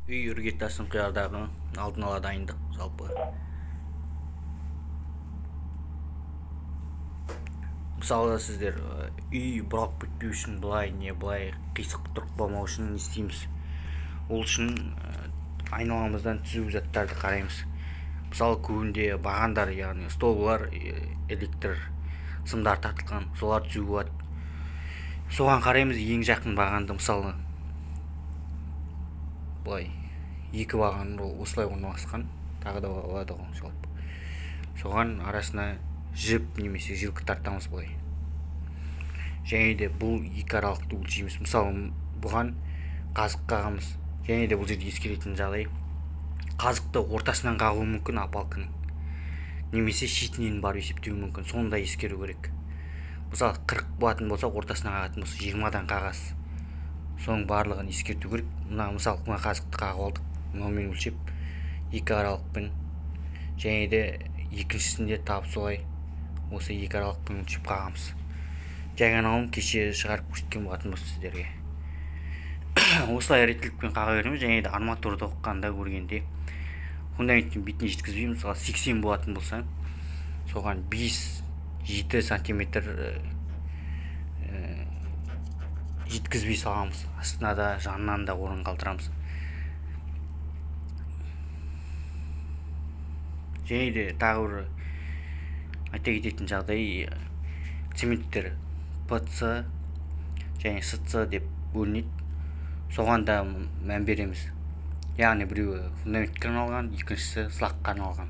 Үй іргетасын құярдағы алдын ала дайындық жалпы. Мысалы сіздер үй бұралып кетпеу үшін былай қисық тұрып болмау үшін не істейміз? Ол үшін айналамыздан түзу заттарды қараймыз. Мысалы көбінде бағандар, яғни столбылар, электр сымдар тартылған, солар түзу болады. Соған қараймыз, ең жақын бағанды, мысалы былай екі баған осылай орналасқан, тағы да болады ғой жалпы. Соған арасына жіп немесе жилка тартамыз былай. Және де бұл екі аралықты өлшейміз. Мысалы бұған қазық қағамыз. Және де бұл жерде ескеретін жағдай, қазықты ортасынан қағуы мүмкін апалкының, немесе шетінен барып есептеуі мүмкін. Соны да ескеру керек. Мысалы 40 болатын болса, ортасынан қағатын болса 20-дан қағасыз. Соның барлығын ескерту керек. Мысалы мына қазықты қағып алдық, мынаумен өлшеп, екі аралықпен, және де екіншісінде тап солай осы екі аралықпен өлшеп қағамыз. Диагоналын кеше шығарып көрсеткен болатын болса сіздерге. Осылай реттілікпен қаға береміз. Және де арматурада оқығанда көргенде фундаменттің бетіне жеткізбейміз. Мысалы 80 болатын болса, соған 5-7 сантиметр жеткізбей саламыз. Астына да жанынан да орын қалдырамыз. Және де тағы бір айта кететін жағдай, цементтер ПЦ және СЦ деп бөлінеді. Соған да мән береміз. Яғни біреуі фундаментке арналған, екіншісі сылаққа арналған.